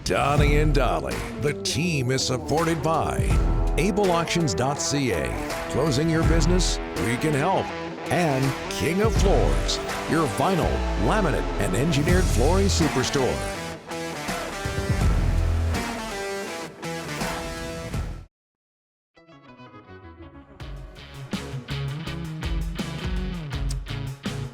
Donnie and Dolly. The team is supported by ableauctions.ca. Closing your business? We can help. And King of Floors, your vinyl, laminate, and engineered flooring superstore.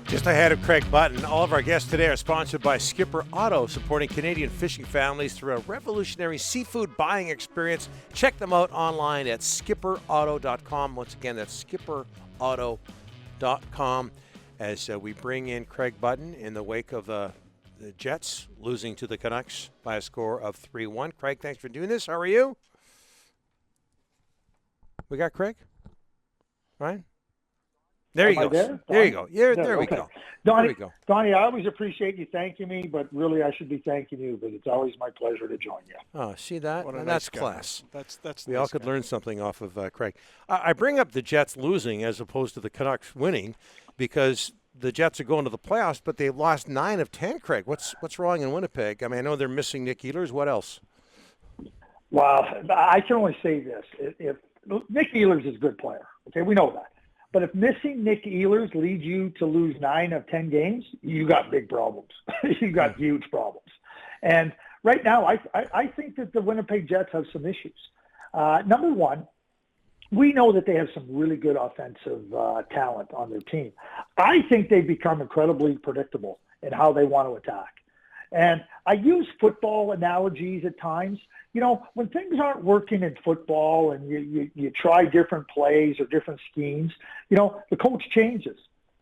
Just ahead of Craig Button, all of our guests today are sponsored by Skipper Auto, supporting Canadian fishing families through a revolutionary seafood buying experience. Check them out online at skipperauto.com. Once again, that's skipperauto.com. As we bring in Craig Button in the wake of the Jets losing to the Canucks by a score of 3-1. Craig, thanks for doing this. How are you? We got Craig? Right? There you go. There you go. There we go. Donnie, there we go. Donnie, I always appreciate you thanking me, but really I should be thanking you, but it's always my pleasure to join you. Oh, see that? What a And nice that's guy. class. That's We all could learn something off of Craig. I bring up the Jets losing as opposed to the Canucks winning because the Jets are going to the playoffs, but they've lost 9 of 10, Craig. What's wrong in Winnipeg? I mean, I know they're missing Nick Ehlers. What else? Well, I can only say this. If Nick Ehlers is a good player, okay, we know that. But if missing Nick Ehlers leads you to lose 9 of 10 games, you got big problems. You got huge problems. And right now, I think that the Winnipeg Jets have some issues. Number one, we know that they have some really good offensive talent on their team. I think they've become incredibly predictable in how they want to attack. And I use football analogies at times. You know, when things aren't working in football and you try different plays or different schemes, you know, the coach changes.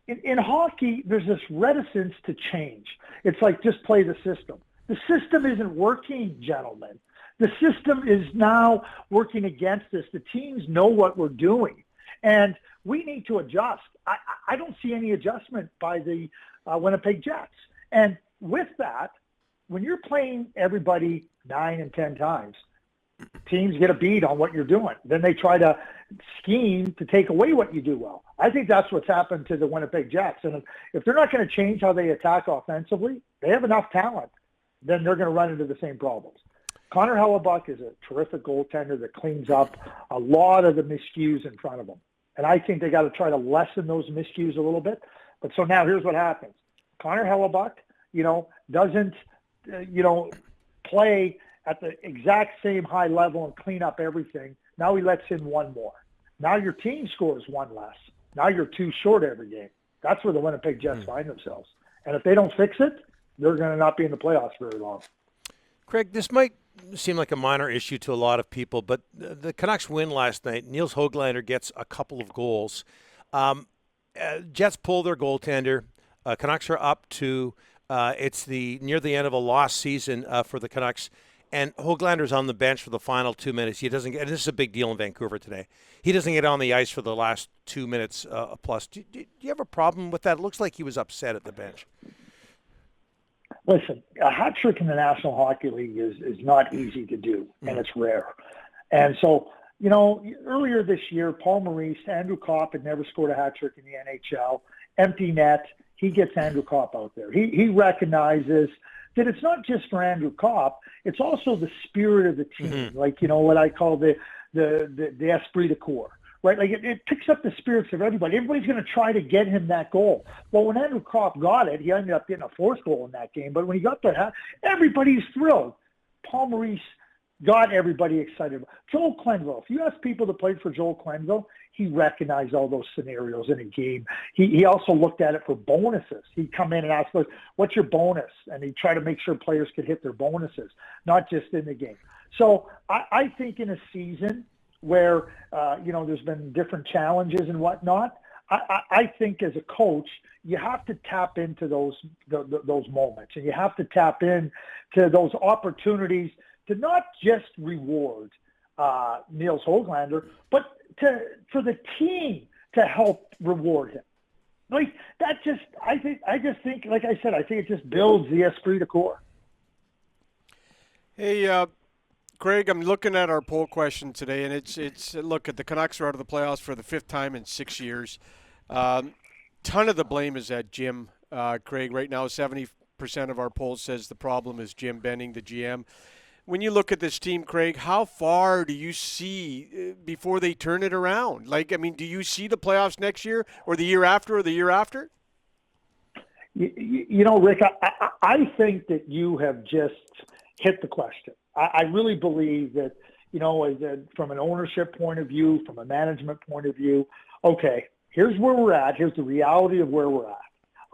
In hockey, there's this reticence to change. It's like, just play the system. The system isn't working, gentlemen. The system is now working against us. The teams know what we're doing, and we need to adjust. I don't see any adjustment by the Winnipeg Jets. And with that, when you're playing everybody 9 and 10 times, teams get a beat on what you're doing. Then they try to scheme to take away what you do well. I think that's what's happened to the Winnipeg Jets. And if they're not going to change how they attack offensively, they have enough talent, then they're going to run into the same problems. Connor Hellebuck is a terrific goaltender that cleans up a lot of the miscues in front of them. And I think they got to try to lessen those miscues a little bit. But so now here's what happens. Connor Hellebuck, doesn't, play at the exact same high level and clean up everything. Now he lets in one more. Now your team scores one less. Now you're 2 short every game. That's where the Winnipeg Jets find themselves. And if they don't fix it, they're going to not be in the playoffs very long. Craig, this might seem like a minor issue to a lot of people, but the Canucks win last night. Niels Höglander gets a couple of goals. Jets pull their goaltender. Canucks are up to it's near the end of a lost season for the Canucks, and Höglander's on the bench for the final 2 minutes. He doesn't get, and this is a big deal in Vancouver today. He doesn't get on the ice for the last 2 minutes plus. Do you have a problem with that? It looks like he was upset at the bench. Listen, a hat trick in the National Hockey League is not easy to do, and it's rare. And so, earlier this year, Paul Maurice, Andrew Kopp had never scored a hat trick in the NHL. Empty net. He gets Andrew Kopp out there. He recognizes that it's not just for Andrew Kopp, it's also the spirit of the team. Like, what I call the esprit de corps, right? Like it picks up the spirits of everybody. Everybody's going to try to get him that goal. Well, when Andrew Kopp got it, he ended up getting a 4th goal in that game. But when he got that, everybody's thrilled. Paul Maurice got everybody excited. Joel Quenneville, if you ask people that played for Joel Quenneville, he recognized all those scenarios in a game. He also looked at it for bonuses. He'd come in and ask, what's your bonus? And he'd try to make sure players could hit their bonuses, not just in the game. So I think in a season where, there's been different challenges and whatnot, I think as a coach, you have to tap into those moments, and you have to tap into those opportunities to not just reward Niels Höglander, but for the team to help reward him. Like that I just think, like I said, I think it just builds the esprit de corps. Hey, Craig, I'm looking at our poll question today, and it's look at the Canucks are out of the playoffs for the 5th time in 6 years. Ton of the blame is at Jim. Craig, right now 70% of our polls says the problem is Jim Benning, the GM. when you look at this team, Craig, how far do you see before they turn it around? Like, I mean, do you see the playoffs next year or the year after or the year after? You know, Rick, I think that you have just hit the question. I really believe that, you know, from an ownership point of view, from a management point of view, okay, here's where we're at. Here's the reality of where we're at.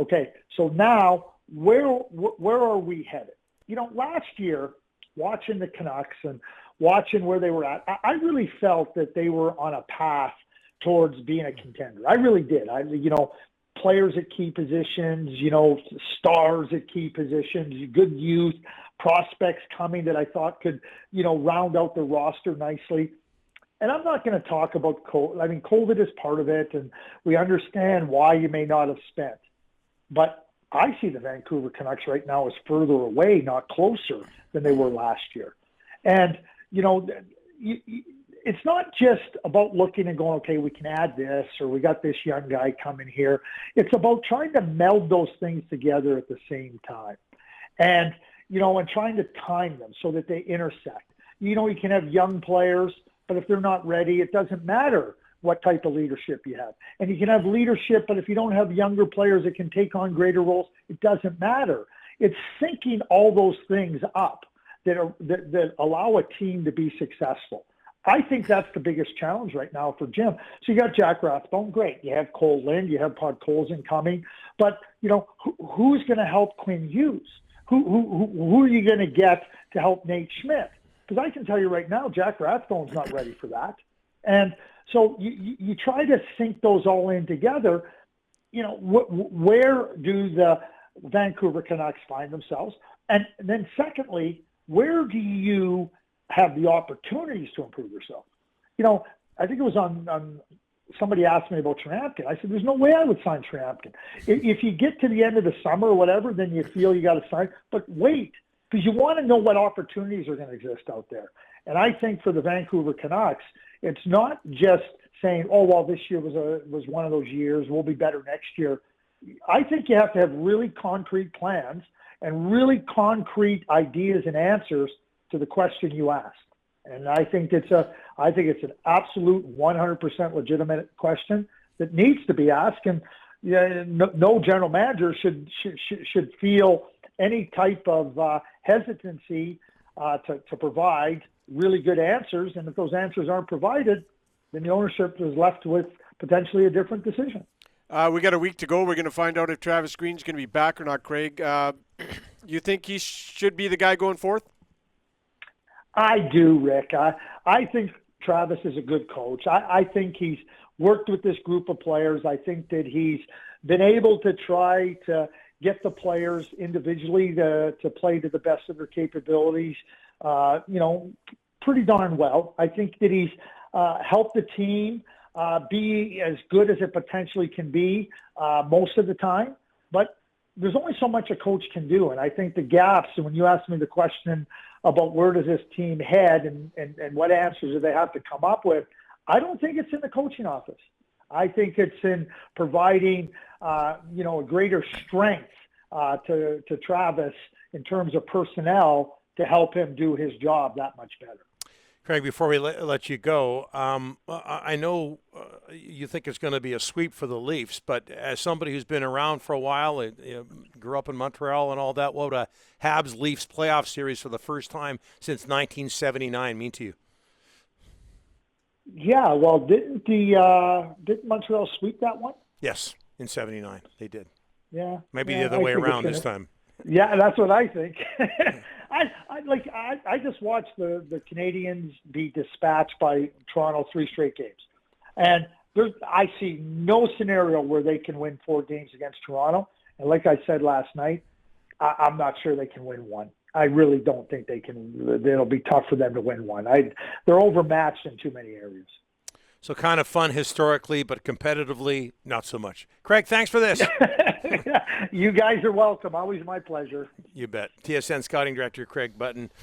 Okay, so now where are we headed? You know, last year, watching the Canucks and watching where they were at, I really felt that they were on a path towards being a contender. I really did. You know, players at key positions, you know, stars at key positions, good youth, prospects coming that I thought could, you know, round out the roster nicely. And I'm not going to talk about COVID. I mean, COVID is part of it, and we understand why you may not have spent. But I see the Vancouver Canucks right now as further away, not closer than they were last year. And, you know, it's not just about looking and going, okay, we can add this, or we got this young guy coming here. It's about trying to meld those things together at the same time. And, you know, and trying to time them so that they intersect. You know, you can have young players, but if they're not ready, it doesn't matter what type of leadership you have. And you can have leadership, but if you don't have younger players that can take on greater roles, it doesn't matter. It's syncing all those things up that allow a team to be successful. I think that's the biggest challenge right now for Jim. So you got Jack Rathbone, great. You have Cole Lind, you have Podkolzin coming, but you know who's going to help Quinn Hughes? Who are you going to get to help Nate Schmidt? Because I can tell you right now, Jack Rathbone's not ready for that. And so you try to sync those all in together. You know, where do the Vancouver Canucks find themselves? And then secondly, where do you have the opportunities to improve yourself? You know, I think it was on somebody asked me about Trampkin. I said, there's no way I would sign Trampkin. If you get to the end of the summer or whatever, then you feel you got to sign. But wait, because you want to know what opportunities are going to exist out there. And I think for the Vancouver Canucks, it's not just saying, oh, well, this year was one of those years. We'll be better next year. I think you have to have really concrete plans and really concrete ideas and answers to the question you asked. And I think it's an absolute 100% legitimate question that needs to be asked. And no general manager should feel any type of hesitancy to provide really good answers. And if those answers aren't provided, then the ownership is left with potentially a different decision. We got a week to go. We're going to find out if Travis Green's going to be back or not, Craig. You think he should be the guy going forth? I do, Rick. I think Travis is a good coach. I think he's worked with this group of players. I think that he's been able to try to get the players individually to play to the best of their capabilities, pretty darn well. I think that he's helped the team be as good as it potentially can be most of the time. But there's only so much a coach can do. And I think the gaps, and when you asked me the question about where does this team head and what answers do they have to come up with, I don't think it's in the coaching office. I think it's in providing, a greater strength to Travis in terms of personnel to help him do his job that much better. Craig, before we let you go, I know you think it's going to be a sweep for the Leafs, but as somebody who's been around for a while, grew up in Montreal and all that, what would a Habs-Leafs playoff series for the first time since 1979 mean to you? Yeah, well, didn't Montreal sweep that one? Yes, in 79 they did. Yeah. Maybe the other way around this time. Yeah, that's what I think. I just watched the Canadians be dispatched by Toronto 3 straight games. And I see no scenario where they can win 4 games against Toronto. And like I said last night, I'm not sure they can win one. I really don't think they can. It'll be tough for them to win one. They're overmatched in too many areas. So kind of fun historically, but competitively, not so much. Craig, thanks for this. You guys are welcome. Always my pleasure. You bet. TSN Scouting Director Craig Button